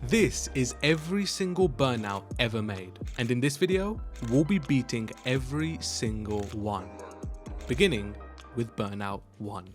This is every single Burnout ever made, and in this video, we'll be beating every single one, beginning with Burnout 1.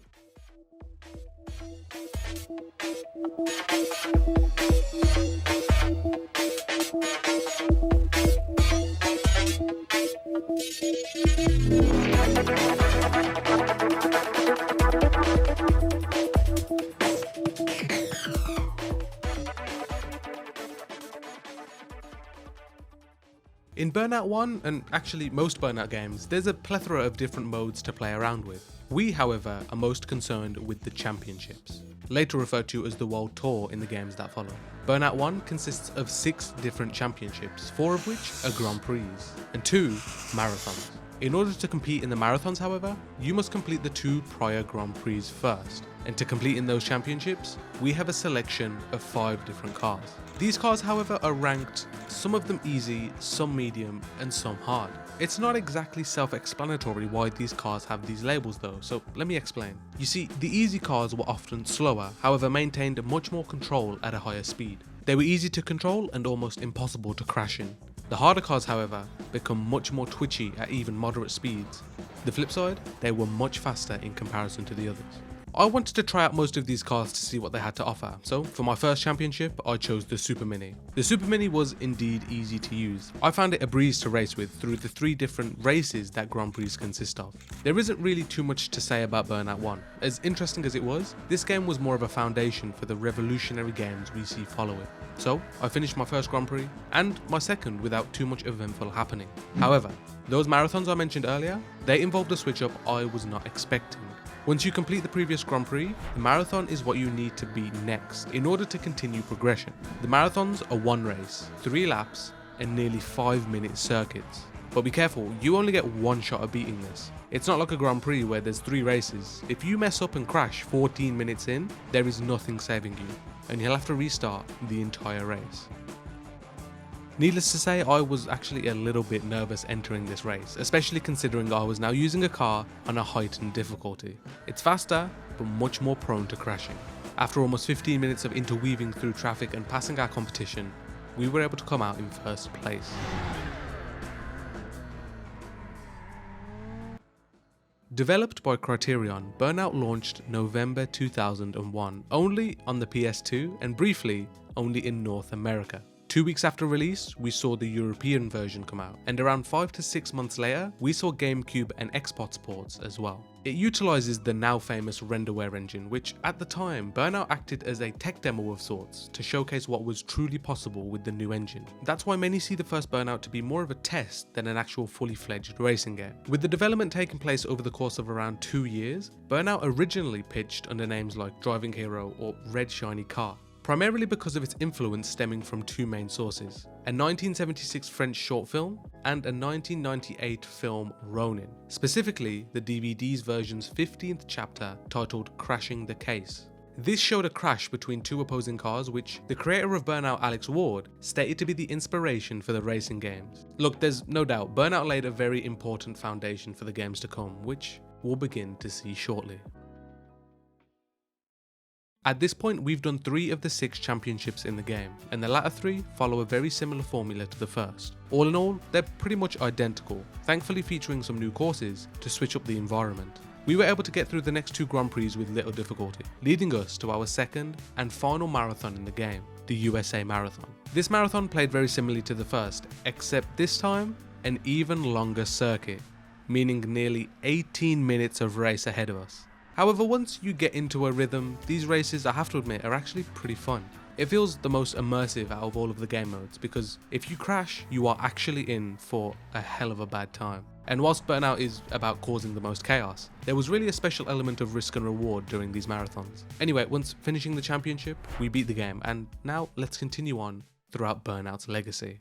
In Burnout 1, and actually most Burnout games, there's a plethora of different modes to play around with. We, however, are most concerned with the championships, later referred to as the World Tour in the games that follow. Burnout 1 consists of 6 different championships, 4 of which are Grand Prix, and 2 marathons. In order to compete in the marathons, however, you must complete the 2 prior Grand Prix first, and to complete in those championships, we have a selection of 5 different cars. These cars, however, are ranked, some of them easy, some medium, and some hard. It's not exactly self-explanatory why these cars have these labels though, so let me explain. You see, the easy cars were often slower, however maintained much more control at a higher speed. They were easy to control and almost impossible to crash in. The harder cars, however, become much more twitchy at even moderate speeds. The flip side, they were much faster in comparison to the others. I wanted to try out most of these cars to see what they had to offer, so for my first championship I chose the Super Mini. The Super Mini was indeed easy to use. I found it a breeze to race with through the 3 different races that Grand Prix consist of. There isn't really too much to say about Burnout 1. As interesting as it was, this game was more of a foundation for the revolutionary games we see follow it. So I finished my first Grand Prix and my second without too much eventful happening. However, those marathons I mentioned earlier, they involved a switch up I was not expecting. Once you complete the previous Grand Prix, the marathon is what you need to beat next in order to continue progression. The marathons are 1 race, 3 laps, and nearly 5-minute circuits. But be careful, you only get 1 shot at beating this. It's not like a Grand Prix where there's 3 races. If you mess up and crash 14 minutes in, there is nothing saving you, and you'll have to restart the entire race. Needless to say, I was actually a little bit nervous entering this race, especially considering I was now using a car on a heightened difficulty. It's faster, but much more prone to crashing. After almost 15 minutes of interweaving through traffic and passing our competition, we were able to come out in first place. Developed by Criterion, Burnout launched November 2001, only on the PS2 and briefly only in North America. 2 weeks after release, we saw the European version come out, and around 5 to 6 months later, we saw GameCube and Xbox ports as well. It utilizes the now famous renderware engine, which at the time, Burnout acted as a tech demo of sorts to showcase what was truly possible with the new engine. That's why many see the first Burnout to be more of a test than an actual fully fledged racing game. With the development taking place over the course of around 2 years, Burnout originally pitched under names like Driving Hero or Red Shiny Car, primarily because of its influence stemming from 2 main sources, a 1976 French short film and a 1998 film Ronin, specifically the DVD's version's 15th chapter titled Crashing the Case. This showed a crash between 2 opposing cars which the creator of Burnout, Alex Ward, stated to be the inspiration for the racing games. Look, there's no doubt Burnout laid a very important foundation for the games to come, which we'll begin to see shortly. At this point, we've done 3 of the 6 championships in the game, and the latter 3 follow a very similar formula to the first. All in all, they're pretty much identical, thankfully featuring some new courses to switch up the environment. We were able to get through the next 2 Grand Prix with little difficulty, leading us to our second and final marathon in the game, the USA Marathon. This marathon played very similarly to the first, except this time, an even longer circuit, meaning nearly 18 minutes of race ahead of us. However, once you get into a rhythm, these races, I have to admit, are actually pretty fun. It feels the most immersive out of all of the game modes because if you crash, you are actually in for a hell of a bad time. And whilst Burnout is about causing the most chaos, there was really a special element of risk and reward during these marathons. Anyway, once finishing the championship, we beat the game, and now let's continue on throughout Burnout's legacy.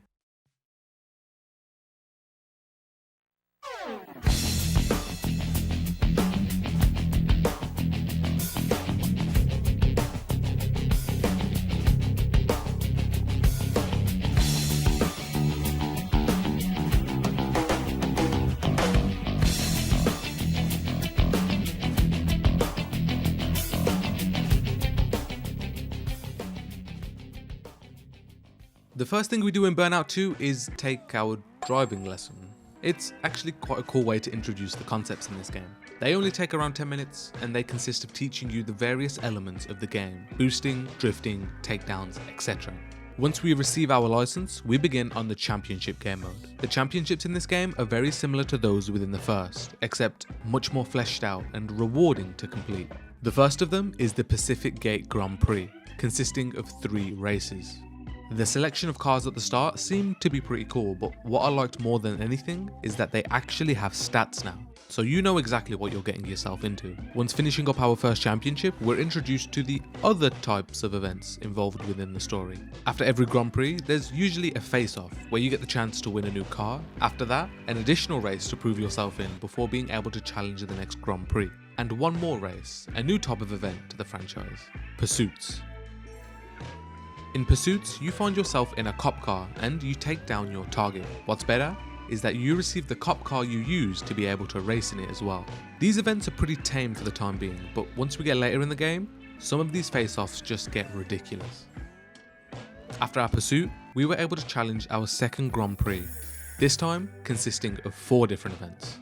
The first thing we do in Burnout 2 is take our driving lesson. It's actually quite a cool way to introduce the concepts in this game. They only take around 10 minutes and they consist of teaching you the various elements of the game: boosting, drifting, takedowns, etc. Once we receive our license, we begin on the championship game mode. The championships in this game are very similar to those within the first, except much more fleshed out and rewarding to complete. The first of them is the Pacific Gate Grand Prix, consisting of 3 races. The selection of cars at the start seemed to be pretty cool, but what I liked more than anything is that they actually have stats now, so you know exactly what you're getting yourself into. Once finishing up our first championship, we're introduced to the other types of events involved within the story. After every Grand Prix, there's usually a face-off where you get the chance to win a new car. After that, an additional race to prove yourself in before being able to challenge the next Grand Prix. And one more race, a new type of event to the franchise: Pursuits. In Pursuits, you find yourself in a cop car and you take down your target. What's better is that you receive the cop car you use to be able to race in it as well. These events are pretty tame for the time being, but once we get later in the game, some of these face-offs just get ridiculous. After our pursuit, we were able to challenge our second Grand Prix, this time consisting of 4 different events.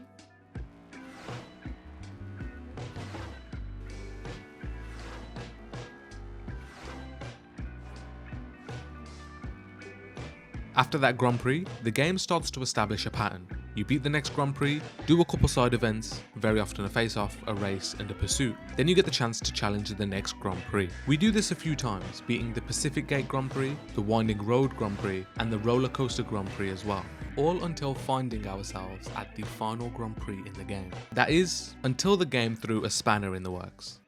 After that Grand Prix, the game starts to establish a pattern. You beat the next Grand Prix, do a couple side events, very often a face-off, a race and a pursuit, then you get the chance to challenge the next Grand Prix. We do this a few times, beating the Pacific Gate Grand Prix, the Winding Road Grand Prix and the Roller Coaster Grand Prix as well, all until finding ourselves at the final Grand Prix in the game. That is, until the game threw a spanner in the works.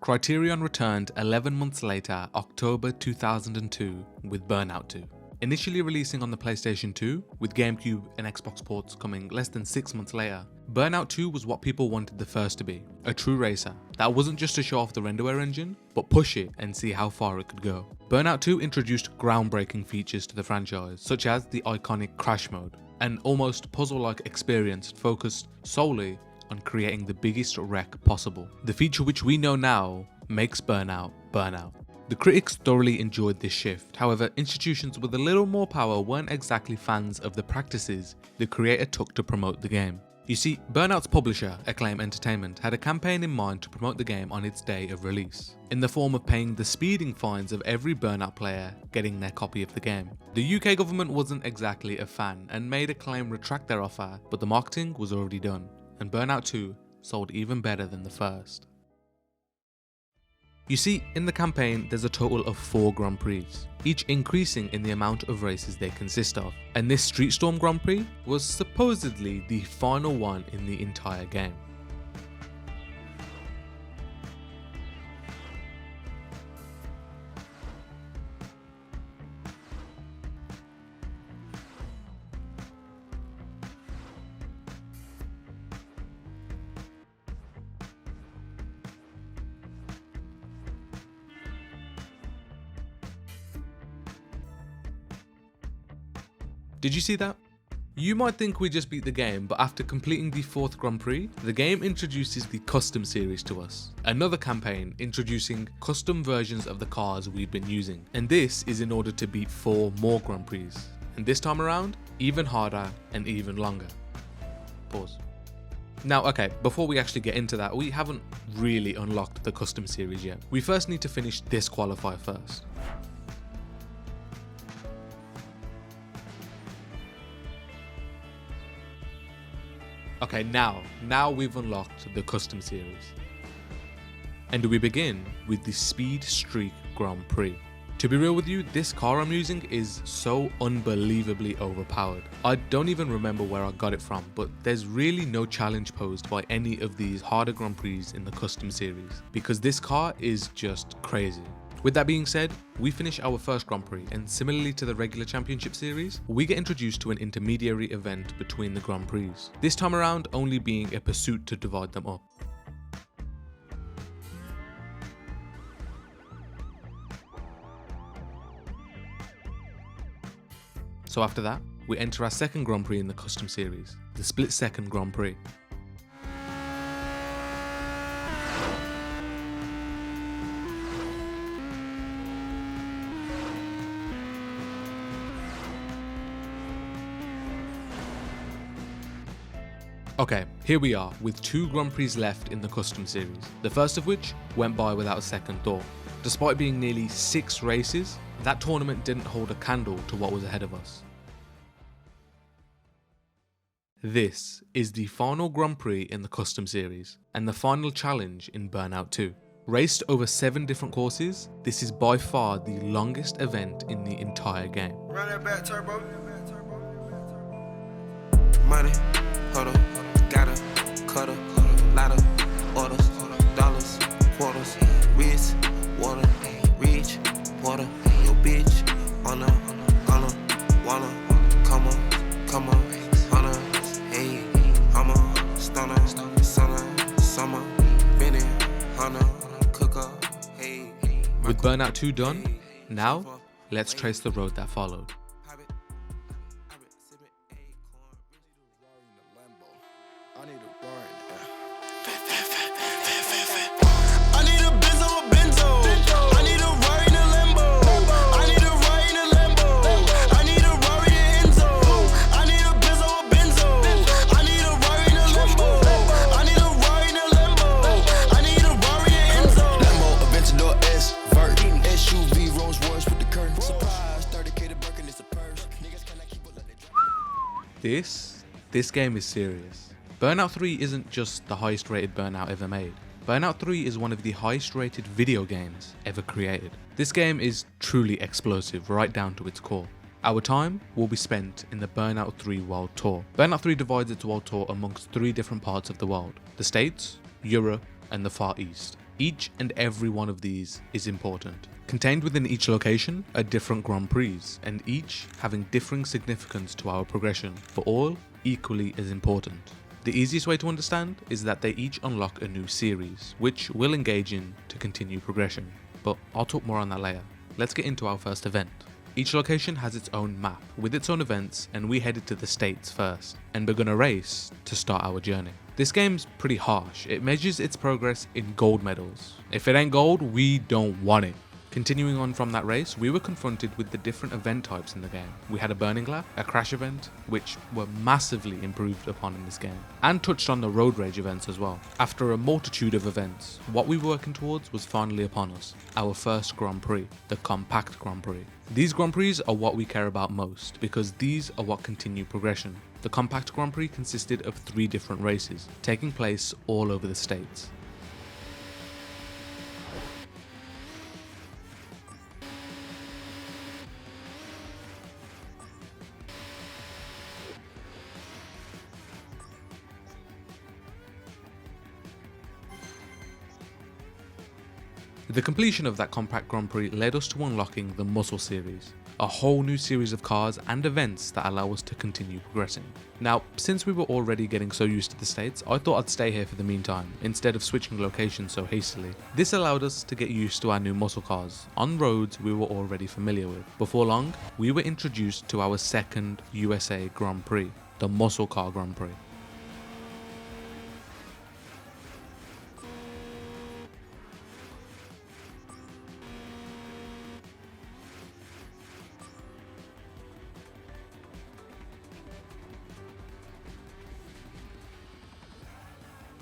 Criterion returned 11 months later, October 2002, with Burnout 2. Initially releasing on the PlayStation 2, with GameCube and Xbox ports coming less than 6 months later, Burnout 2 was what people wanted the first to be: a true racer that wasn't just to show off the renderware engine, but push it and see how far it could go. Burnout 2 introduced groundbreaking features to the franchise, such as the iconic crash mode, an almost puzzle-like experience focused solely on creating the biggest wreck possible. The feature which we know now makes Burnout, Burnout. The critics thoroughly enjoyed this shift, however institutions with a little more power weren't exactly fans of the practices the creator took to promote the game. You see, Burnout's publisher, Acclaim Entertainment, had a campaign in mind to promote the game on its day of release, in the form of paying the speeding fines of every Burnout player getting their copy of the game. The UK government wasn't exactly a fan and made Acclaim retract their offer, but the marketing was already done, and Burnout 2 sold even better than the first. You see, in the campaign there's a total of 4 Grand Prix, each increasing in the amount of races they consist of, and this Street Storm Grand Prix was supposedly the final one in the entire game. Did you see that? You might think we just beat the game, but after completing the 4th Grand Prix, the game introduces the Custom series to us. Another campaign introducing custom versions of the cars we've been using. And this is in order to beat 4 more Grand Prix. And this time around, even harder and even longer. Pause. Now, okay, before we actually get into that, we haven't really unlocked the Custom series yet. We first need to finish this qualifier first. Okay, now we've unlocked the Custom series. And we begin with the Speed Streak Grand Prix. To be real with you, this car I'm using is so unbelievably overpowered. I don't even remember where I got it from, but there's really no challenge posed by any of these harder Grand Prix in the Custom series, because this car is just crazy. With that being said, we finish our first Grand Prix, and similarly to the regular championship series, we get introduced to an intermediary event between the Grand Prix, this time around only being a pursuit to divide them up. So after that, we enter our second Grand Prix in the Custom series, the Split Second Grand Prix. Okay, here we are with 2 Grand Prix left in the custom series, the first of which went by without a second thought. Despite being nearly 6 races, that tournament didn't hold a candle to what was ahead of us. This is the final Grand Prix in the custom series, and the final challenge in Burnout 2. Raced over 7 different courses, this is by far the longest event in the entire game. Run that back turbo. Money, huddle, gotta, cutter, ladder, orders, dollars, quarters, wrist, water, reach, water, your bitch, on wanna, come on, hunter, hey, hummer, stunner, summer, Benny, hunter, cooker, hey. With Burnout 2 done, now let's trace the road that followed. This game is serious. Burnout 3 isn't just the highest rated Burnout ever made. Burnout 3 is one of the highest rated video games ever created. This game is truly explosive right down to its core. Our time will be spent in the Burnout 3 World Tour. Burnout 3 divides its World Tour amongst 3 different parts of the world: the States, Europe, and the Far East. Each and every one of these is important. Contained within each location are different Grand Prix, and each having differing significance to our progression, but all equally as important. The easiest way to understand is that they each unlock a new series, which we'll engage in to continue progression, but I'll talk more on that later. Let's get into our first event. Each location has its own map with its own events, and we headed to the States first and begun a race to start our journey. This game's pretty harsh. It measures its progress in gold medals. If it ain't gold, we don't want it. Continuing on from that race, we were confronted with the different event types in the game. We had a burning lap, a crash event, which were massively improved upon in this game, and touched on the road rage events as well. After a multitude of events, what we were working towards was finally upon us, our first Grand Prix, the Compact Grand Prix. These Grand Prix are what we care about most, because these are what continue progression. The Compact Grand Prix consisted of 3 different races, taking place all over the States. The completion of that Compact Grand Prix led us to unlocking the Muscle series, a whole new series of cars and events that allow us to continue progressing. Now, since we were already getting so used to the States, I thought I'd stay here for the meantime, instead of switching locations so hastily. This allowed us to get used to our new muscle cars, on roads we were already familiar with. Before long, we were introduced to our second USA Grand Prix, the Muscle Car Grand Prix.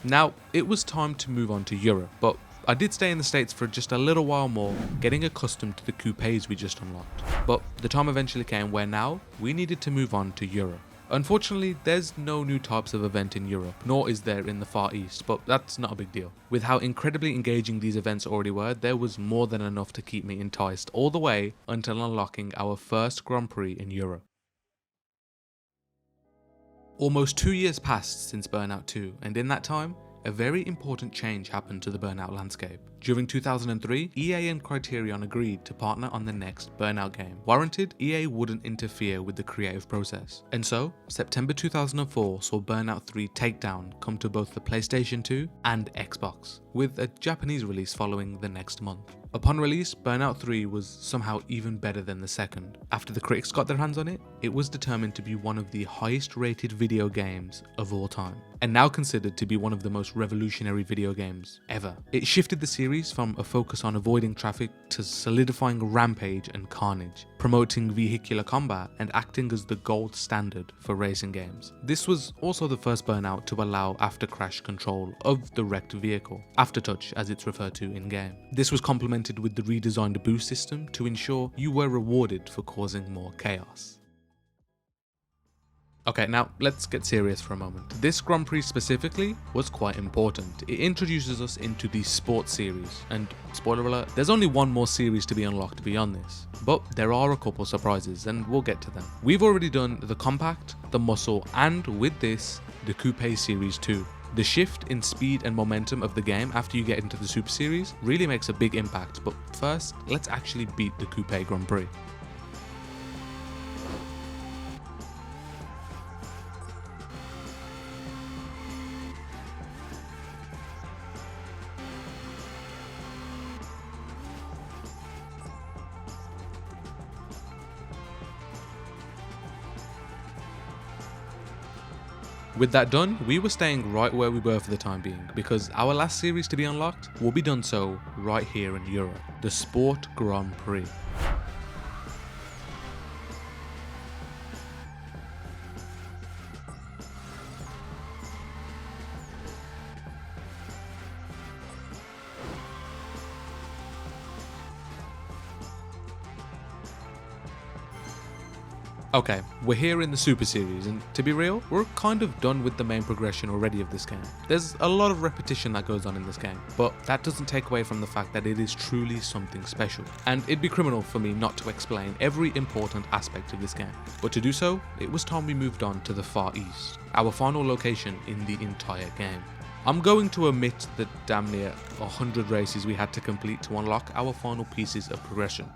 Now, it was time to move on to Europe, but I did stay in the States for just a little while more, getting accustomed to the coupes we just unlocked. But the time eventually came where now we needed to move on to Europe. Unfortunately, there's no new types of event in Europe, nor is there in the Far East, but that's not a big deal. With how incredibly engaging these events already were, there was more than enough to keep me enticed all the way until unlocking our first Grand Prix in Europe. Almost 2 years passed since Burnout 2, and in that time, a very important change happened to the Burnout landscape. During 2003, EA and Criterion agreed to partner on the next Burnout game. Warranted, EA wouldn't interfere with the creative process. And so, September 2004 saw Burnout 3 Takedown come to both the PlayStation 2 and Xbox, with a Japanese release following the next month. Upon release, Burnout 3 was somehow even better than the second. After the critics got their hands on it, it was determined to be one of the highest rated video games of all time, and now considered to be one of the most revolutionary video games ever. It shifted the series series from a focus on avoiding traffic to solidifying rampage and carnage, promoting vehicular combat and acting as the gold standard for racing games. This was also the first Burnout to allow after-crash control of the wrecked vehicle, aftertouch as it's referred to in-game. This was complemented with the redesigned boost system to ensure you were rewarded for causing more chaos. Okay, now let's get serious for a moment. This Grand Prix specifically was quite important. It introduces us into the sports series, and spoiler alert, there's only one more series to be unlocked beyond this. But there are a couple surprises, and we'll get to them. We've already done the Compact, the Muscle, and with this, the Coupe Series 2. The shift in speed and momentum of the game after you get into the Super Series really makes a big impact, but first, let's actually beat the Coupe Grand Prix. With that done, we were staying right where we were for the time being, because our last series to be unlocked will be done so right here in Europe, the Sport Grand Prix. Okay, we're here in the Super Series, and to be real, we're kind of done with the main progression already of this game. There's a lot of repetition that goes on in this game, but that doesn't take away from the fact that it is truly something special. And it'd be criminal for me not to explain every important aspect of this game. But to do so, it was time we moved on to the Far East, our final location in the entire game. I'm going to omit the damn near 100 races we had to complete to unlock our final pieces of progression.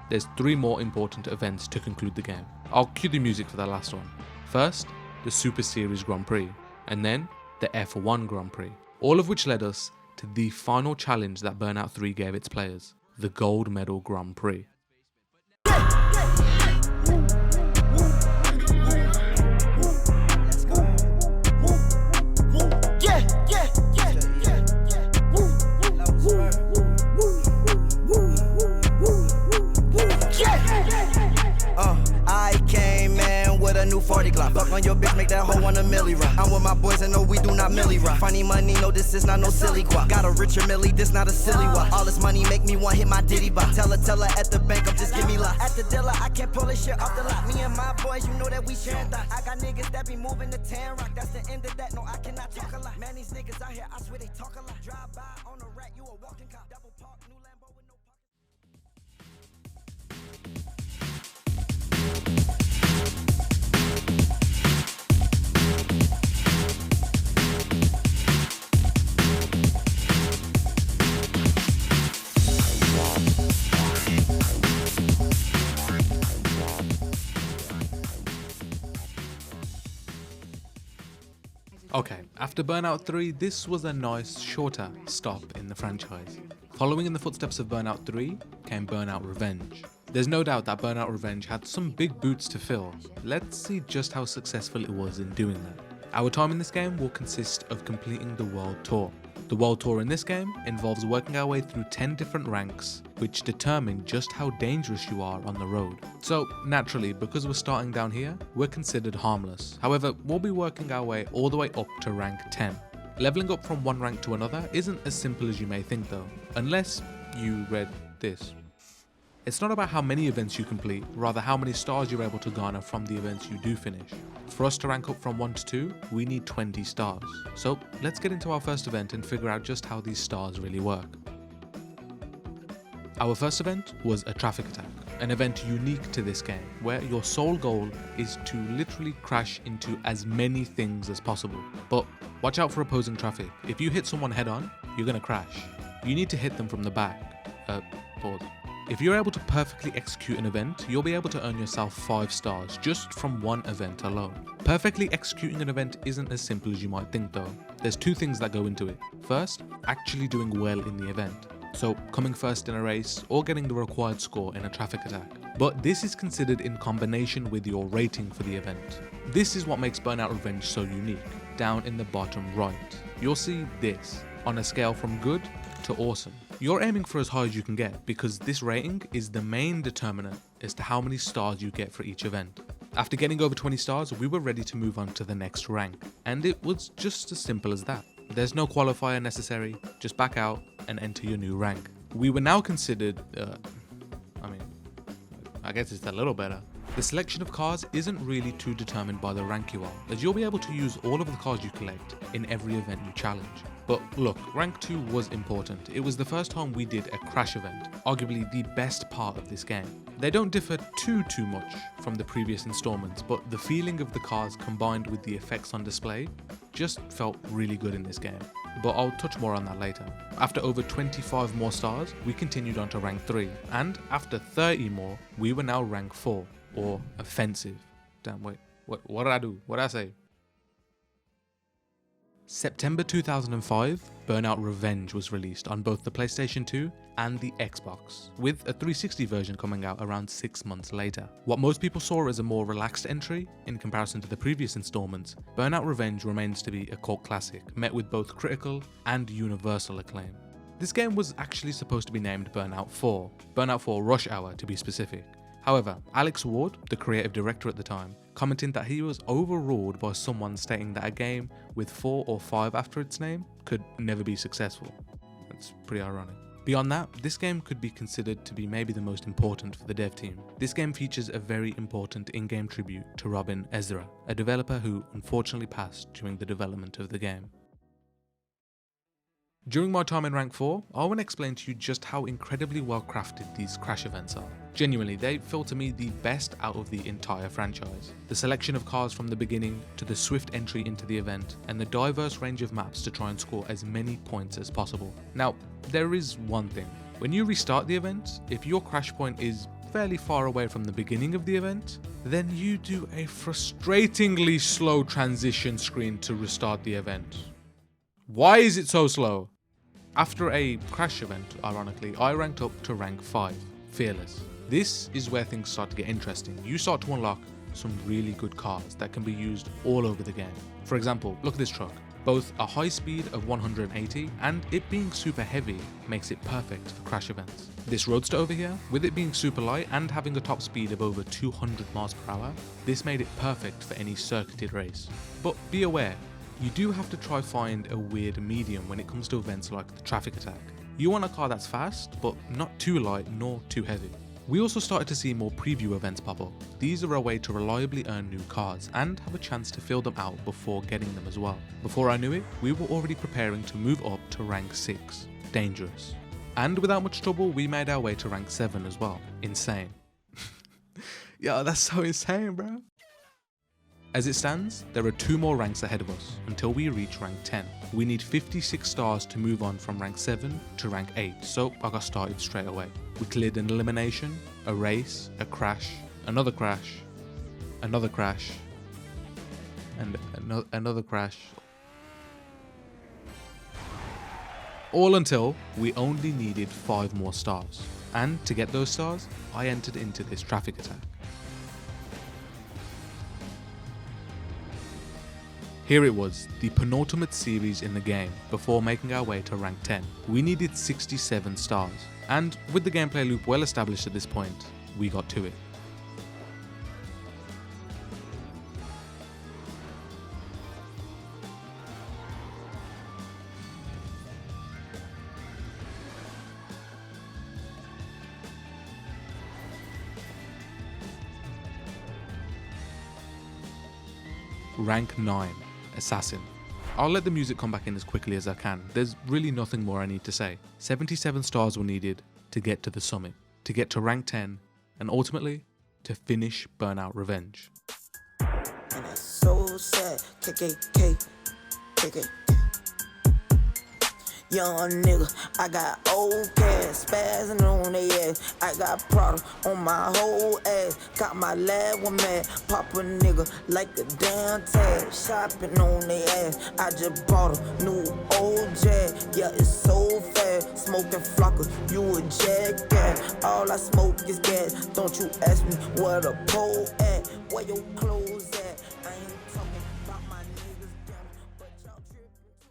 There's 3 more important events to conclude the game. I'll cue the music for that last one. First, the Super Series Grand Prix, and then the F1 Grand Prix, all of which led us to the final challenge that Burnout 3 gave its players, the Gold Medal Grand Prix. New 40 Glock. Fuck on your bitch, make that hoe on a milli rock. I'm with my boys and no, we do not milli rock. Funny money, no, this is not no silly guap. Got a richer milli, this not a silly walk. All this money make me want hit my diddy bop. Tell her at the bank, I'm just give me lot. At the dealer, I can't pull this shit off the lot. Me and my boys, you know that we sharing thoughts. I got niggas that be moving to Tan Rock. That's the end of that, no, I cannot talk a lot. Man, these niggas out here, I swear they talk a lot. Drive by on a rack, you a walking cop. Double park, new Lambo with no Okay, after Burnout 3, this was a nice, shorter stop in the franchise. Following in the footsteps of Burnout 3 came Burnout Revenge. There's no doubt that Burnout Revenge had some big boots to fill. Let's see just how successful it was in doing that. Our time in this game will consist of completing the World Tour. The World Tour in this game involves working our way through 10 different ranks, which determine just how dangerous you are on the road. So naturally, because we're starting down here, we're considered harmless. However, we'll be working our way all the way up to rank 10. Leveling up from one rank to another isn't as simple as you may think though, unless you read this. It's not about how many events you complete, rather how many stars you're able to garner from the events you do finish. For us to rank up from 1 to 2, we need 20 stars. So let's get into our first event and figure out just how these stars really work. Our first event was a traffic attack, an event unique to this game, where your sole goal is to literally crash into as many things as possible. But watch out for opposing traffic. If you hit someone head on, you're gonna crash. You need to hit them from the back. Pause. If you're able to perfectly execute an event, you'll be able to earn yourself 5 stars just from one event alone. Perfectly executing an event isn't as simple as you might think though. There's 2 things that go into it. First, actually doing well in the event. So coming first in a race or getting the required score in a traffic attack. But this is considered in combination with your rating for the event. This is what makes Burnout Revenge so unique. Down in the bottom right, you'll see this. On a scale from good to awesome. You're aiming for as high as you can get because this rating is the main determinant as to how many stars you get for each event. After getting over 20 stars, we were ready to move on to the next rank, and it was just as simple as that. There's no qualifier necessary, just back out and enter your new rank. We were now considered, I guess it's a little better. The selection of cars isn't really too determined by the rank you are, as you'll be able to use all of the cars you collect in every event you challenge. But look, rank 2 was important. It was the first time we did a crash event, arguably the best part of this game. They don't differ too much from the previous installments, but the feeling of the cars combined with the effects on display just felt really good in this game. But I'll touch more on that later. After over 25 more stars, we continued on to rank 3, and after 30 more, we were now rank 4, or offensive. Damn, wait, what did I do? What did I say? September 2005, Burnout Revenge was released on both the PlayStation 2 and the Xbox, with a 360 version coming out around 6 months later. What most people saw as a more relaxed entry in comparison to the previous installments, Burnout Revenge remains to be a cult classic, met with both critical and universal acclaim. This game was actually supposed to be named Burnout 4, Burnout 4 Rush Hour to be specific. However, Alex Ward, the creative director at the time, commented that he was overruled by someone stating that a game with 4 or 5 after its name could never be successful. That's pretty ironic. Beyond that, this game could be considered to be maybe the most important for the dev team. This game features a very important in-game tribute to Robin Ezra, a developer who unfortunately passed during the development of the game. During my time in rank 4, I want to explain to you just how incredibly well crafted these crash events are. Genuinely, they feel to me the best out of the entire franchise. The selection of cars from the beginning, to the swift entry into the event, and the diverse range of maps to try and score as many points as possible. Now, there is one thing. When you restart the event, if your crash point is fairly far away from the beginning of the event, then you do a frustratingly slow transition screen to restart the event. Why is it so slow? After a crash event, ironically, I ranked up to rank 5, Fearless. This is where things start to get interesting. You start to unlock some really good cars that can be used all over the game. For example, look at this truck. Both a high speed of 180 and it being super heavy makes it perfect for crash events. This Roadster over here, with it being super light and having a top speed of over 200 miles per hour, this made it perfect for any circuited race. But be aware, you do have to try find a weird medium when it comes to events like the traffic attack. You want a car that's fast, but not too light nor too heavy. We also started to see more preview events pop up. These are a way to reliably earn new cars and have a chance to fill them out before getting them as well. Before I knew it, we were already preparing to move up to rank 6, Dangerous. And without much trouble, we made our way to rank 7 as well, Insane. Yo, that's so insane, bro. As it stands, there are 2 more ranks ahead of us until we reach rank 10. We need 56 stars to move on from rank 7 to rank 8, so I got started straight away. We cleared an elimination, a race, a crash, another crash, another crash, and another crash. All until we only needed 5 more stars. And to get those stars, I entered into this traffic attack. Here it was, the penultimate series in the game before making our way to rank 10. We needed 67 stars, and with the gameplay loop well established at this point, we got to it. Rank 9. Assassin. I'll let the music come back in as quickly as I can. There's really nothing more I need to say. 77 stars were needed to get to the summit, to get to rank 10, and ultimately to finish Burnout Revenge. And that's so sad. KKK. Young nigga, I got old cash, spazzing on they ass. I got product on my whole ass. Got my lab one mad, pop a nigga like a damn tag. Shopping on they ass, I just bought a new old Jag. Yeah, it's so fast, smoking Flockin, you a jackass. All I smoke is gas, don't you ask me where the pole at, where your clothes at. I ain't talking about my niggas, but y'all tripping too.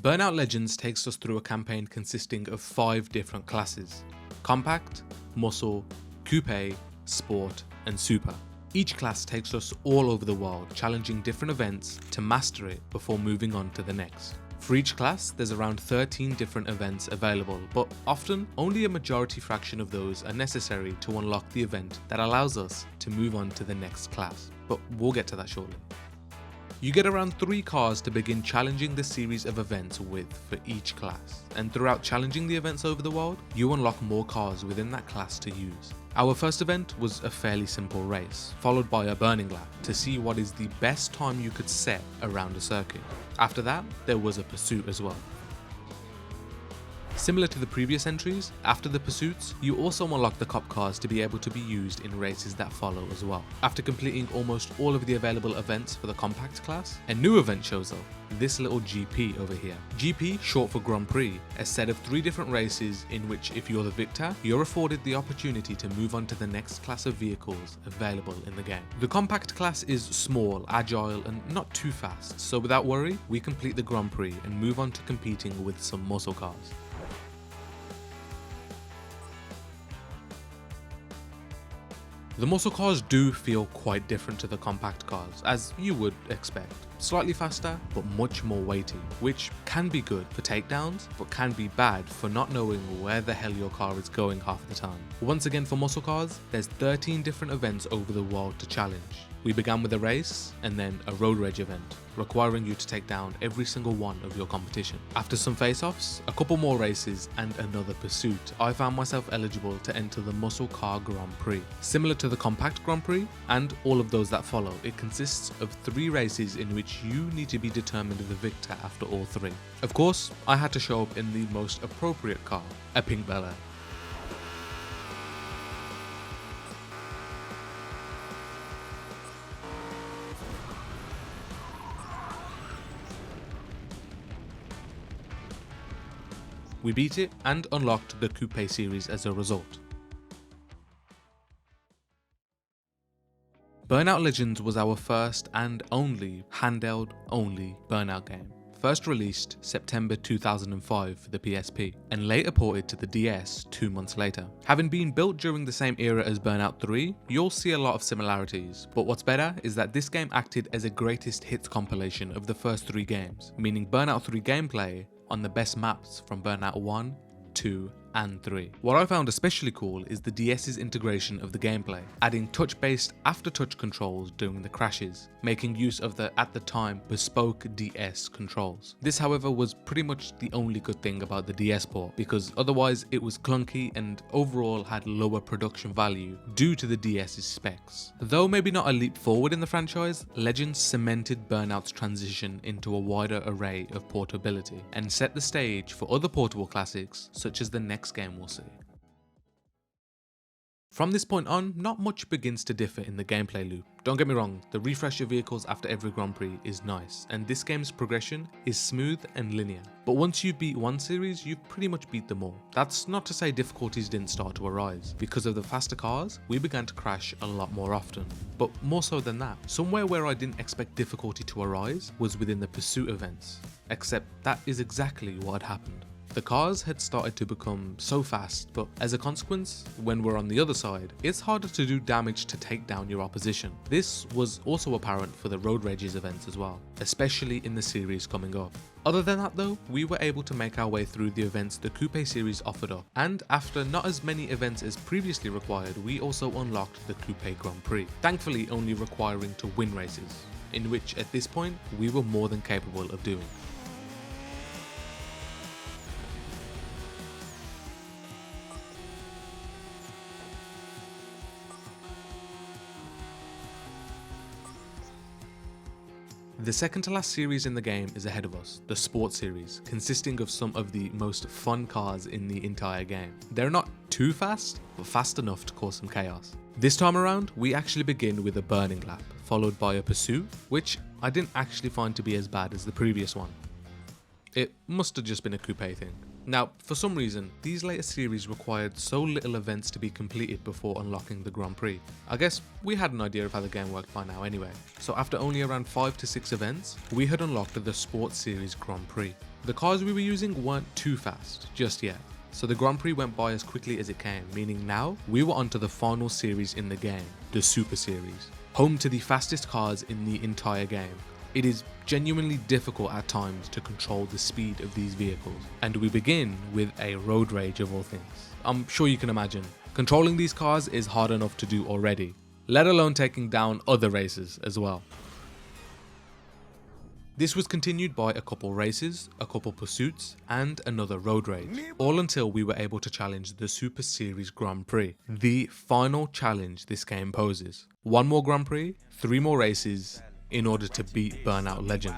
Burnout Legends takes us through a campaign consisting of 5 different classes: Compact, Muscle, Coupe, Sport, and Super. Each class takes us all over the world, challenging different events to master it before moving on to the next. For each class, there's around 13 different events available, but often only a majority fraction of those are necessary to unlock the event that allows us to move on to the next class. But we'll get to that shortly. You get around 3 cars to begin challenging the series of events with for each class, and throughout challenging the events over the world, you unlock more cars within that class to use. Our first event was a fairly simple race, followed by a burning lap to see what is the best time you could set around a circuit. After that, there was a pursuit as well. Similar to the previous entries, after the pursuits, you also unlock the cop cars to be able to be used in races that follow as well. After completing almost all of the available events for the compact class, a new event shows up, this little GP over here. GP, short for Grand Prix, a set of 3 different races in which if you're the victor, you're afforded the opportunity to move on to the next class of vehicles available in the game. The compact class is small, agile, and not too fast, so without worry, we complete the Grand Prix and move on to competing with some muscle cars. The muscle cars do feel quite different to the compact cars, as you would expect. Slightly faster, but much more weighty, which can be good for takedowns, but can be bad for not knowing where the hell your car is going half the time. Once again for muscle cars, there's 13 different events over the world to challenge. We began with a race, and then a road rage event, requiring you to take down every single one of your competition. After some face-offs, a couple more races, and another pursuit, I found myself eligible to enter the Muscle Car Grand Prix. Similar to the Compact Grand Prix, and all of those that follow, it consists of 3 races in which you need to be determined the victor after all 3. Of course, I had to show up in the most appropriate car, a pink Bel Air. We beat it and unlocked the Coupe series as a result. Burnout Legends was our first and only handheld only Burnout game. First released September 2005 for the PSP and later ported to the DS 2 months later. Having been built during the same era as Burnout 3, you'll see a lot of similarities, but what's better is that this game acted as a greatest hits compilation of the first 3 games, meaning Burnout 3 gameplay on the best maps from Burnout 1, 2, and 3. What I found especially cool is the DS's integration of the gameplay, adding touch-based after-touch controls during the crashes, making use of the, at the time, bespoke DS controls. This, however, was pretty much the only good thing about the DS port, because otherwise it was clunky and overall had lower production value due to the DS's specs. Though maybe not a leap forward in the franchise, Legends cemented Burnout's transition into a wider array of portability and set the stage for other portable classics such as the next game we'll see. From this point on, not much begins to differ in the gameplay loop. Don't get me wrong, the refresh of vehicles after every Grand Prix is nice, and this game's progression is smooth and linear. But once you beat one series, you've pretty much beat them all. That's not to say difficulties didn't start to arise. Because of the faster cars, we began to crash a lot more often. But more so than that, somewhere where I didn't expect difficulty to arise was within the pursuit events. Except that is exactly what had happened. The cars had started to become so fast, but as a consequence, when we're on the other side, it's harder to do damage to take down your opposition. This was also apparent for the Road Rages events as well, especially in the series coming up. Other than that though, we were able to make our way through the events the Coupe series offered up, and after not as many events as previously required, we also unlocked the Coupe Grand Prix, thankfully only requiring to win races, in which at this point, we were more than capable of doing. The second to last series in the game is ahead of us, the Sports series, consisting of some of the most fun cars in the entire game. They're not too fast, but fast enough to cause some chaos. This time around, we actually begin with a burning lap, followed by a pursuit, which I didn't actually find to be as bad as the previous one. It must have just been a coupe thing. Now, for some reason, these later series required so little events to be completed before unlocking the Grand Prix. I guess we had an idea of how the game worked by now anyway. So after only around 5 to 6 events, we had unlocked the Sports Series Grand Prix. The cars we were using weren't too fast just yet, so the Grand Prix went by as quickly as it came, meaning now we were onto the final series in the game, the Super Series, home to the fastest cars in the entire game. It is genuinely difficult at times to control the speed of these vehicles, and we begin with a road rage of all things. I'm sure you can imagine, controlling these cars is hard enough to do already, let alone taking down other races as well. This was continued by a couple races, a couple pursuits, and another road rage, all until we were able to challenge the Super Series Grand Prix, the final challenge this game poses. 1 more Grand Prix, 3 more races, in order to beat Burnout Legends.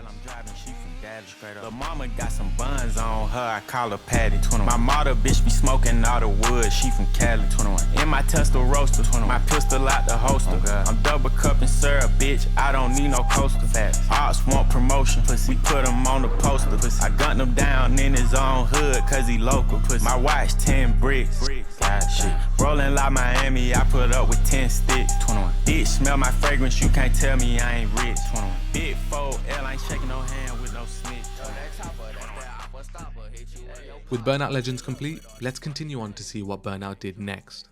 Lil' mama got some buns on her, I call her Patty. 21. My mother bitch be smoking all the wood, she from Cali. 21. In my Tesla roaster, 21. My pistol out the holster. Oh, I'm double cupping syrup, bitch, I don't need no coaster. Ops want promotion, pussy. We put him on the poster. Pussy. I gunned him down in his own hood, cause he local. Pussy. My watch 10 bricks. God, shit. Rolling like Miami, I put up with 10 sticks. 21. Bitch, smell my fragrance, you can't tell me I ain't rich. 21. Big 4L, ain't shaking no hand with no snitch. With Burnout Legends complete, let's continue on to see what Burnout did next.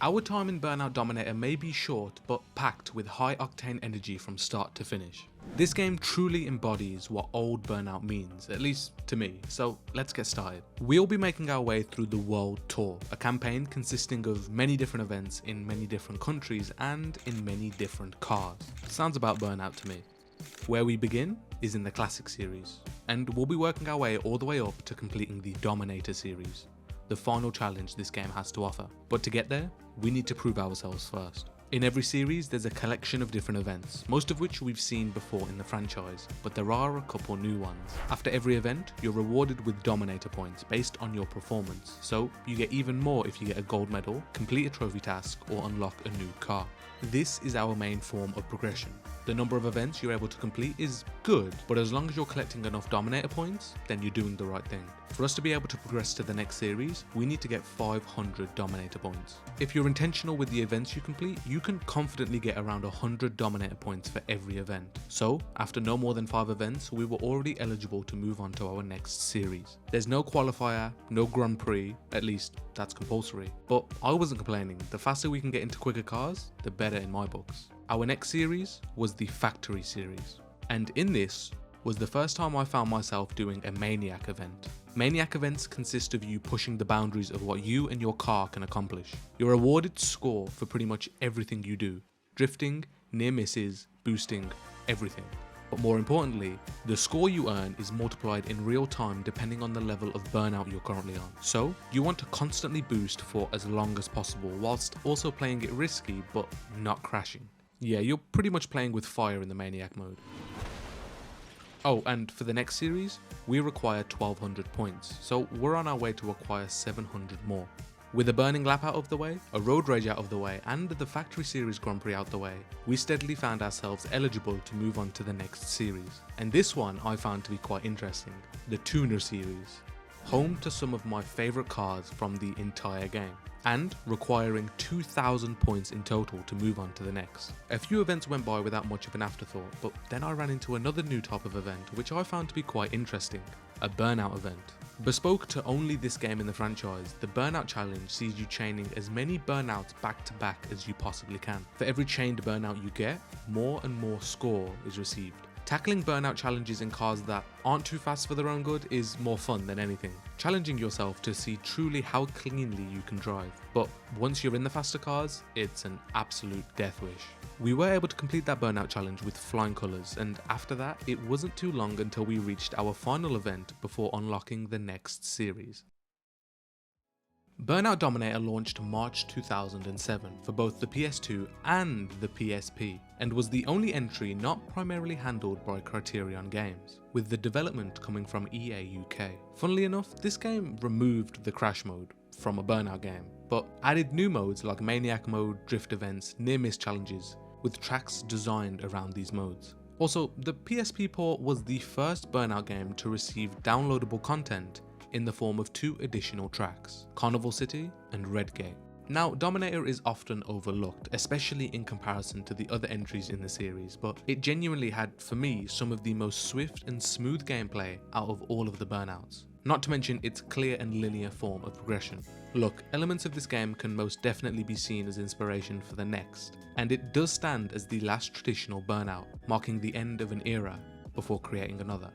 Our time in Burnout Dominator may be short, but packed with high octane energy from start to finish. This game truly embodies what old Burnout means, at least to me, so let's get started. We'll be making our way through the World Tour, a campaign consisting of many different events in many different countries and in many different cars. Sounds about Burnout to me. Where we begin is in the Classic series, and we'll be working our way all the way up to completing the Dominator series, the final challenge this game has to offer. But to get there, we need to prove ourselves first. In every series, there's a collection of different events, most of which we've seen before in the franchise, but there are a couple new ones. After every event, you're rewarded with Dominator points based on your performance, so you get even more if you get a gold medal, complete a trophy task, or unlock a new car. This is our main form of progression. The number of events you're able to complete is good, but as long as you're collecting enough Dominator points, then you're doing the right thing. For us to be able to progress to the next series, we need to get 500 Dominator points. If you're intentional with the events you complete, you can confidently get around 100 Dominator points for every event. So, after no more than 5 events, we were already eligible to move on to our next series. There's no qualifier, no Grand Prix, at least that's compulsory. But I wasn't complaining, the faster we can get into quicker cars, the better in my books. Our next series was the Factory series, and in this was the first time I found myself doing a Maniac event. Maniac events consist of you pushing the boundaries of what you and your car can accomplish. You're awarded score for pretty much everything you do: drifting, near misses, boosting, everything. But more importantly, the score you earn is multiplied in real time depending on the level of burnout you're currently on. So you want to constantly boost for as long as possible whilst also playing it risky but not crashing. Yeah, you're pretty much playing with fire in the Maniac mode. Oh, and for the next series, we require 1200 points, so we're on our way to acquire 700 more. With a burning lap out of the way, a road rage out of the way, and the Factory Series Grand Prix out the way, we steadily found ourselves eligible to move on to the next series. And this one I found to be quite interesting, the Tuner series, home to some of my favourite cars from the entire game, and requiring 2000 points in total to move on to the next. A few events went by without much of an afterthought, but then I ran into another new type of event which I found to be quite interesting, a Burnout event. Bespoke to only this game in the franchise, the Burnout Challenge sees you chaining as many Burnouts back to back as you possibly can. For every chained Burnout you get, more and more score is received. Tackling Burnout challenges in cars that aren't too fast for their own good is more fun than anything, challenging yourself to see truly how cleanly you can drive. But once you're in the faster cars, it's an absolute death wish. We were able to complete that Burnout challenge with flying colours, and after that, it wasn't too long until we reached our final event before unlocking the next series. Burnout Dominator launched March 2007 for both the PS2 and the PSP, and was the only entry not primarily handled by Criterion Games, with the development coming from EA UK. Funnily enough, this game removed the crash mode from a Burnout game, but added new modes like Maniac Mode, Drift Events, Near Miss Challenges, with tracks designed around these modes. Also, the PSP port was the first Burnout game to receive downloadable content in the form of 2 additional tracks, Carnival City and Redgate. Now, Dominator is often overlooked, especially in comparison to the other entries in the series, but it genuinely had, for me, some of the most swift and smooth gameplay out of all of the Burnouts. Not to mention its clear and linear form of progression. Look, elements of this game can most definitely be seen as inspiration for the next, and it does stand as the last traditional Burnout, marking the end of an era before creating another.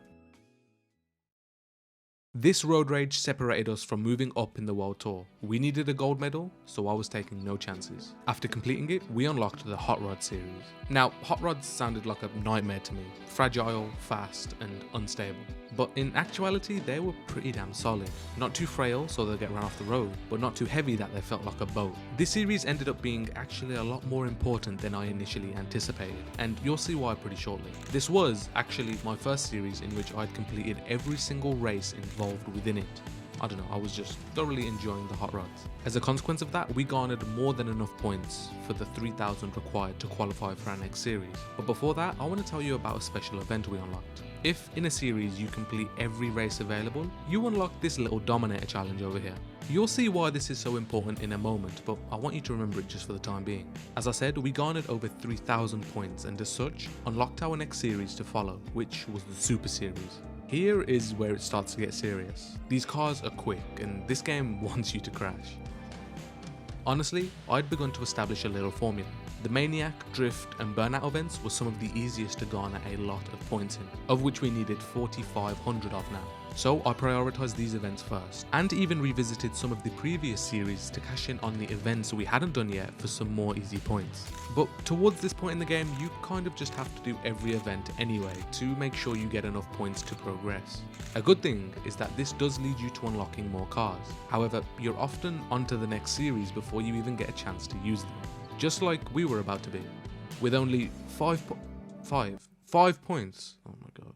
This road rage separated us from moving up in the world tour. We needed a gold medal, so I was taking no chances. After completing it, we unlocked the Hot Rod series. Now, Hot Rods sounded like a nightmare to me. Fragile, fast, and unstable. But in actuality, they were pretty damn solid. Not too frail so they'll get run off the road, but not too heavy that they felt like a boat. This series ended up being actually a lot more important than I initially anticipated, and you'll see why pretty shortly. This was actually my first series in which I'd completed every single race involved within it. I don't know, I was just thoroughly enjoying the Hot Rods. As a consequence of that, we garnered more than enough points for the 3,000 required to qualify for our next series. But before that, I want to tell you about a special event we unlocked. If in a series you complete every race available, you unlock this little Dominator challenge over here. You'll see why this is so important in a moment, but I want you to remember it just for the time being. As I said, we garnered over 3,000 points and as such, unlocked our next series to follow, which was the Super Series. Here is where it starts to get serious. These cars are quick and this game wants you to crash. Honestly, I'd begun to establish a little formula. The Maniac, Drift and Burnout events were some of the easiest to garner a lot of points in, of which we needed 4,500 of now. So I prioritised these events first, and even revisited some of the previous series to cash in on the events we hadn't done yet for some more easy points. But towards this point in the game, you kind of just have to do every event anyway to make sure you get enough points to progress. A good thing is that this does lead you to unlocking more cars. However, you're often onto the next series before you even get a chance to use them. Just like we were about to be. With only 5 points. Oh my god.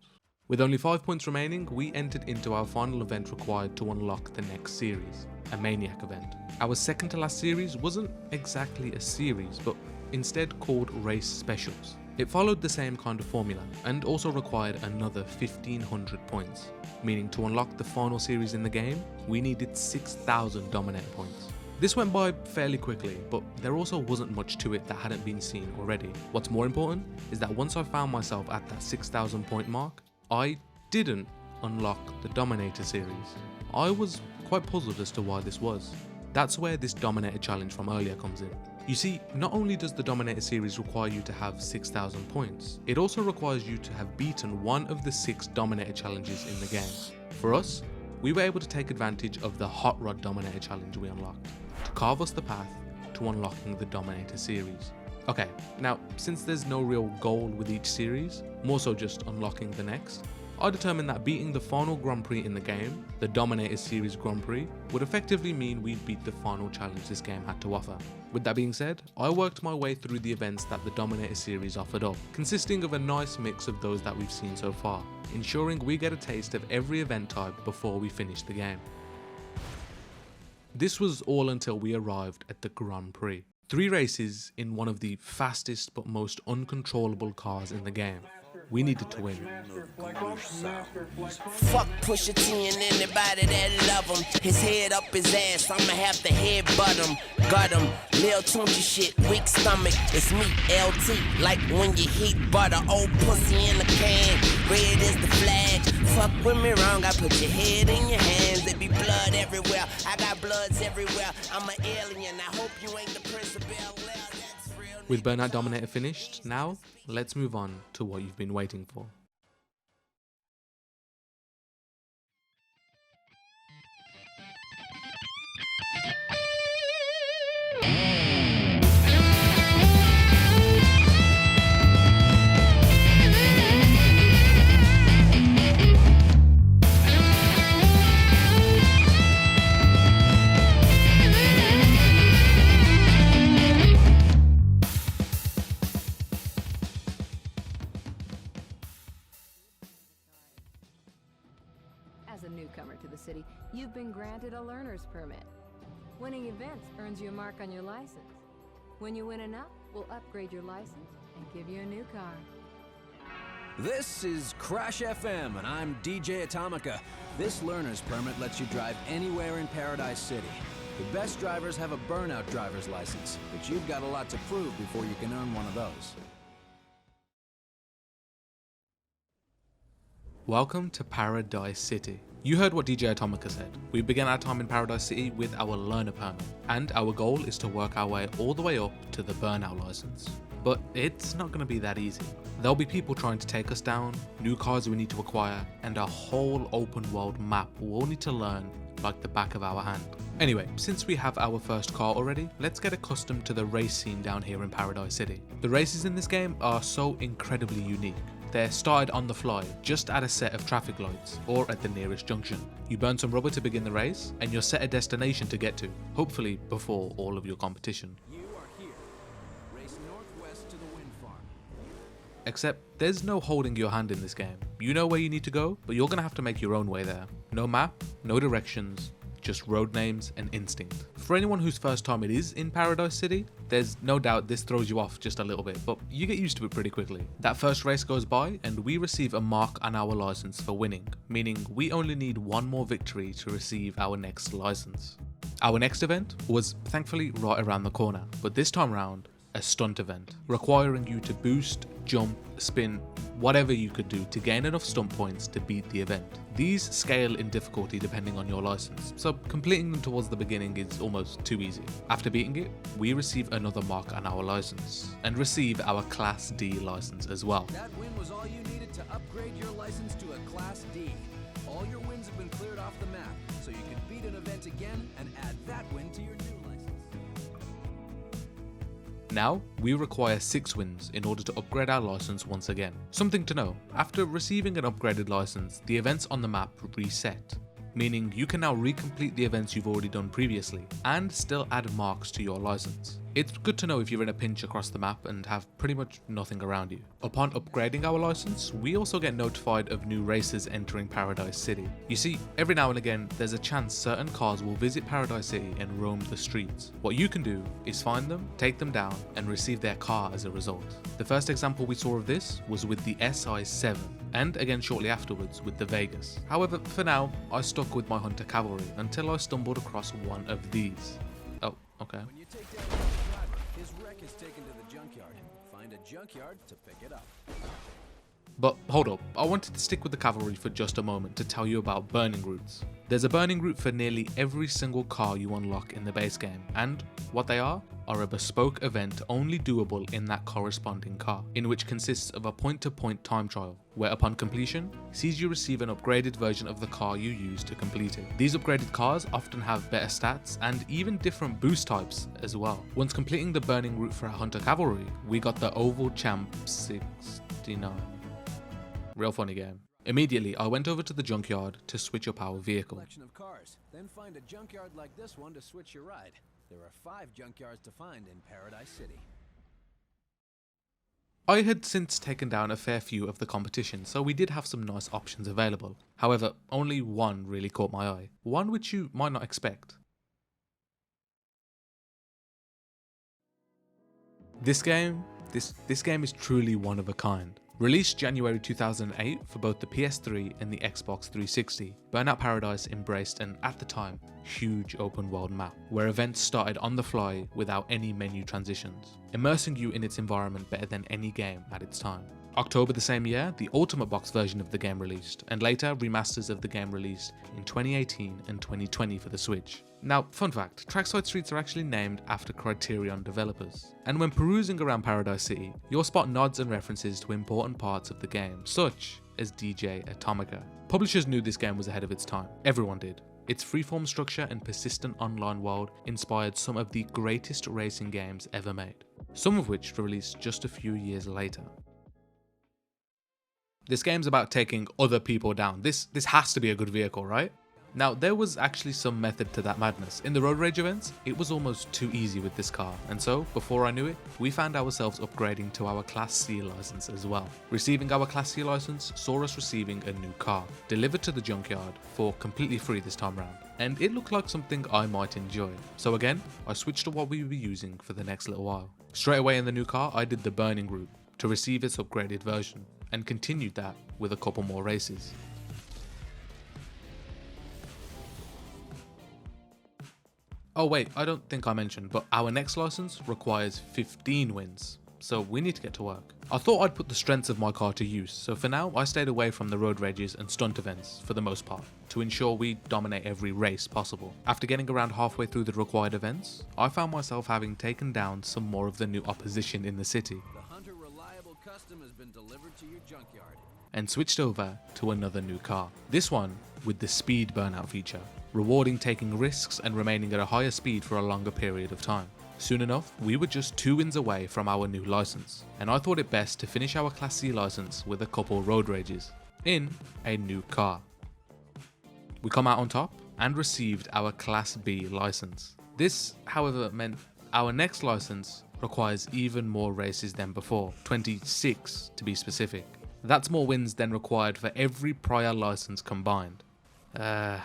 With only 5 points remaining, we entered into our final event required to unlock the next series, a Maniac event. Our second to last series wasn't exactly a series, but instead called Race Specials. It followed the same kind of formula, and also required another 1,500 points, meaning to unlock the final series in the game, we needed 6,000 Dominator points. This went by fairly quickly, but there also wasn't much to it that hadn't been seen already. What's more important is that once I found myself at that 6,000 point mark, I didn't unlock the Dominator series. I was quite puzzled as to why this was. That's where this Dominator challenge from earlier comes in. You see, not only does the Dominator series require you to have 6,000 points, it also requires you to have beaten one of the 6 Dominator challenges in the game. For us, we were able to take advantage of the Hot Rod Dominator challenge we unlocked, to carve us the path to unlocking the Dominator series. Okay, now since there's no real goal with each series, more so just unlocking the next, I determined that beating the final Grand Prix in the game, the Dominator Series Grand Prix, would effectively mean we'd beat the final challenge this game had to offer. With that being said, I worked my way through the events that the Dominator series offered up, consisting of a nice mix of those that we've seen so far, ensuring we get a taste of every event type before we finish the game. This was all until we arrived at the Grand Prix. 3 races in one of the fastest but most uncontrollable cars in the game. We needed to win. Fuck Pusha T and anybody that love him. His head up his ass, I'ma have to headbutt him. Got him, Lil Tunchi shit, weak stomach. It's me, LT, like when you heat butter. Old pussy in the can, red is the flag. Fuck with me wrong, I put your head in your hands. There be blood everywhere, I got bloods everywhere. I'm an alien, I hope you ain't the Prince of Bel-Air. With Burnout Dominator finished, now let's move on to what you've been waiting for. As a newcomer to the city, you've been granted a learner's permit. Winning events earns you a mark on your license. When you win enough, we'll upgrade your license and give you a new car. This is Crash FM, and I'm DJ Atomica. This learner's permit lets you drive anywhere in Paradise City. The best drivers have a Burnout driver's license, but you've got a lot to prove before you can earn one of those. Welcome to Paradise City. You heard what DJ Atomica said. We began our time in Paradise City with our learner permit, and our goal is to work our way all the way up to the Burnout license. But it's not going to be that easy. There'll be people trying to take us down, new cars we need to acquire, and a whole open world map we'll need to learn like the back of our hand. Anyway, since we have our first car already, let's get accustomed to the race scene down here in Paradise City. The races in this game are so incredibly unique. They're started on the fly, just at a set of traffic lights, or at the nearest junction. You burn some rubber to begin the race, and you're set a destination to get to, hopefully before all of your competition. You are here. Race northwest to the wind farm. Except, there's no holding your hand in this game. You know where you need to go, but you're gonna have to make your own way there. No map, no directions, just road names and instinct. For anyone whose first time it is in Paradise City, there's no doubt this throws you off just a little bit, but you get used to it pretty quickly. That first race goes by and we receive a mark on our license for winning, meaning we only need one more victory to receive our next license. Our next event was thankfully right around the corner, but this time round, a stunt event, requiring you to boost, jump, spin, whatever you could do to gain enough stunt points to beat the event. These scale in difficulty depending on your license, so completing them towards the beginning is almost too easy. After beating it, we receive another mark on our license, and receive our Class D license as well. That win was all you needed to upgrade your license to a Class D. All your wins have been cleared off the map, so you can beat an event again and add that win to your new license. Now, we require 6 wins in order to upgrade our license once again. Something to know, after receiving an upgraded license, the events on the map reset, meaning you can now recomplete the events you've already done previously, and still add marks to your license. It's good to know if you're in a pinch across the map and have pretty much nothing around you. Upon upgrading our license, we also get notified of new races entering Paradise City. You see, every now and again, there's a chance certain cars will visit Paradise City and roam the streets. What you can do is find them, take them down, and receive their car as a result. The first example we saw of this was with the SI7, and again shortly afterwards with the Vegas. However, for now, I stuck with my Hunter Cavalry until I stumbled across one of these. Oh, okay. When you take down the driver, his wreck is taken to the junkyard. Find a junkyard to pick it up. But hold up, I wanted to stick with the cavalry for just a moment to tell you about burning routes. There's a burning route for nearly every single car you unlock in the base game, and what they are a bespoke event only doable in that corresponding car, in which consists of a point-to-point time trial, where upon completion, sees you receive an upgraded version of the car you used to complete it. These upgraded cars often have better stats and even different boost types as well. Once completing the burning route for a Hunter Cavalry, we got the Oval Champ 69. Real funny game. Immediately, I went over to the junkyard to switch up our vehicle. Collection of cars. Then find a junkyard like this one to switch your ride. There are 5 junkyards to find in Paradise City. I had since taken down a fair few of the competition, so we did have some nice options available. However, only one really caught my eye. One which you might not expect. This game is truly one of a kind. Released January 2008 for both the PS3 and the Xbox 360, Burnout Paradise embraced an, at the time, huge open world map, where events started on the fly without any menu transitions, immersing you in its environment better than any game at its time. October the same year, the Ultimate Box version of the game released, and later remasters of the game released in 2018 and 2020 for the Switch. Now, fun fact, trackside streets are actually named after Criterion developers. And when perusing around Paradise City, you'll spot nods and references to important parts of the game, such as DJ Atomica. Publishers knew this game was ahead of its time. Everyone did. Its freeform structure and persistent online world inspired some of the greatest racing games ever made, some of which were released just a few years later. This game's about taking other people down. This has to be a good vehicle, right? Now, there was actually some method to that madness. In the road rage events, it was almost too easy with this car, and so, before I knew it, we found ourselves upgrading to our Class C license as well. Receiving our Class C license saw us receiving a new car, delivered to the junkyard for completely free this time round, and it looked like something I might enjoy. So again, I switched to what we were using for the next little while. Straight away in the new car, I did the burning route to receive its upgraded version, and continued that with a couple more races. Oh wait, I don't think I mentioned, but our next license requires 15 wins, so we need to get to work. I thought I'd put the strengths of my car to use, so for now I stayed away from the road rages and stunt events for the most part, to ensure we dominate every race possible. After getting around halfway through the required events, I found myself having taken down some more of the new opposition in the city. The Hunter Reliable Custom has been delivered to your junkyard. And switched over to another new car. This one with the speed burnout feature, rewarding taking risks and remaining at a higher speed for a longer period of time. Soon enough, we were just 2 wins away from our new license, and I thought it best to finish our Class C license with a couple road rages in a new car. We come out on top and received our Class B license. This, however, meant our next license requires even more races than before, 26 to be specific. That's more wins than required for every prior license combined. Yeah,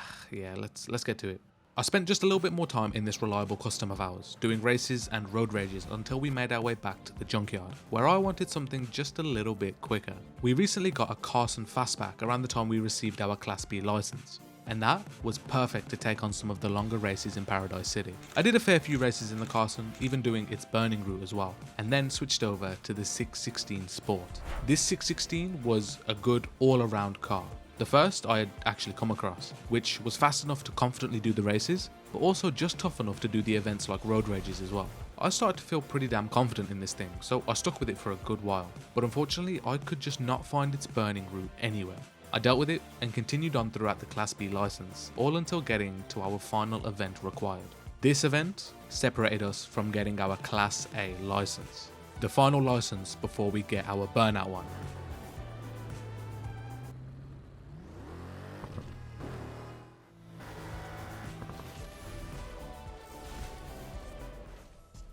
let's get to it. I spent just a little bit more time in this reliable custom of ours, doing races and road rages until we made our way back to the junkyard, where I wanted something just a little bit quicker. We recently got a Carson Fastback around the time we received our Class B license, and that was perfect to take on some of the longer races in Paradise City. I did a fair few races in the Carson, even doing its burning route as well, and then switched over to the 616 Sport. This 616 was a good all-around car. The first I had actually come across, which was fast enough to confidently do the races, but also just tough enough to do the events like road rages as well. I started to feel pretty damn confident in this thing, so I stuck with it for a good while, but unfortunately I could just not find its burning route anywhere. I dealt with it and continued on throughout the Class B license, all until getting to our final event required. This event separated us from getting our Class A license, the final license before we get our Burnout one.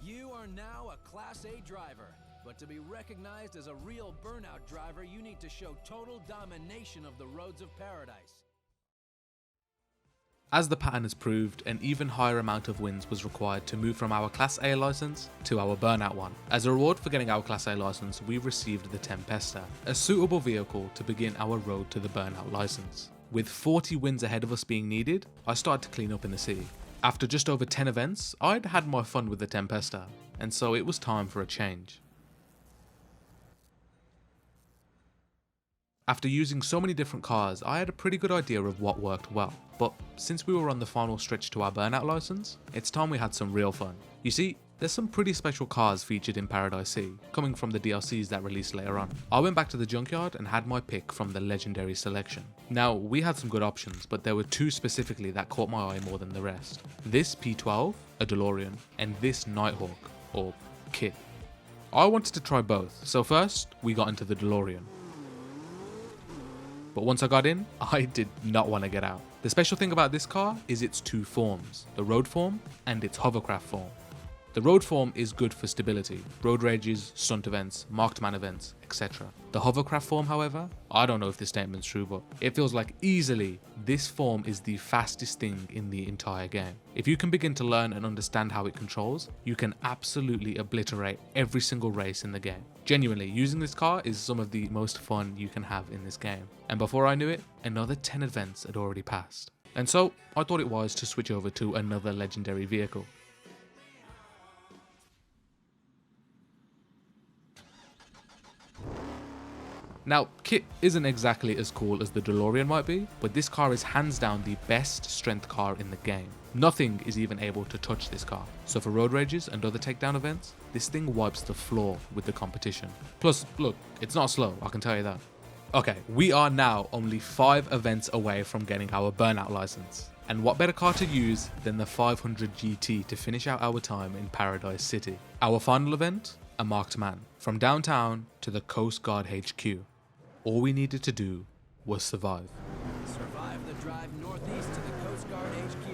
You are now a Class A driver. But to be recognized as a real Burnout driver, you need to show total domination of the roads of paradise. As the pattern has proved, an even higher amount of wins was required to move from our Class A license to our Burnout one. As a reward for getting our Class A license, we received the Tempesta, a suitable vehicle to begin our road to the Burnout license. With 40 wins ahead of us being needed, I started to clean up in the city. After just over 10 events, I'd had my fun with the Tempesta, and so it was time for a change. After using so many different cars, I had a pretty good idea of what worked well, but since we were on the final stretch to our Burnout license, it's time we had some real fun. You see, there's some pretty special cars featured in Paradise City, coming from the DLCs that released later on. I went back to the junkyard and had my pick from the legendary selection. Now, we had some good options, but there were 2 specifically that caught my eye more than the rest. This P12, a DeLorean, and this Nighthawk, or Kit. I wanted to try both, so first, we got into the DeLorean. But once I got in, I did not want to get out. The special thing about this car is its 2 forms, the road form and its hovercraft form. The road form is good for stability, road rages, stunt events, marked man events, etc. The hovercraft form, however, I don't know if this statement's true, but it feels like easily this form is the fastest thing in the entire game. If you can begin to learn and understand how it controls, you can absolutely obliterate every single race in the game. Genuinely, using this car is some of the most fun you can have in this game. And before I knew it, another 10 events had already passed. And so, I thought it wise to switch over to another legendary vehicle. Now, Kit isn't exactly as cool as the DeLorean might be, but this car is hands down the best strength car in the game. Nothing is even able to touch this car, so for road rages and other takedown events, this thing wipes the floor with the competition. Plus, look, it's not slow, I can tell you that. Okay, we are now only 5 events away from getting our Burnout license. And what better car to use than the 500 GT to finish out our time in Paradise City. Our final event, a marked man, from downtown to the Coast Guard HQ. All we needed to do was survive. Survive the drive northeast to the Coast Guard HQ.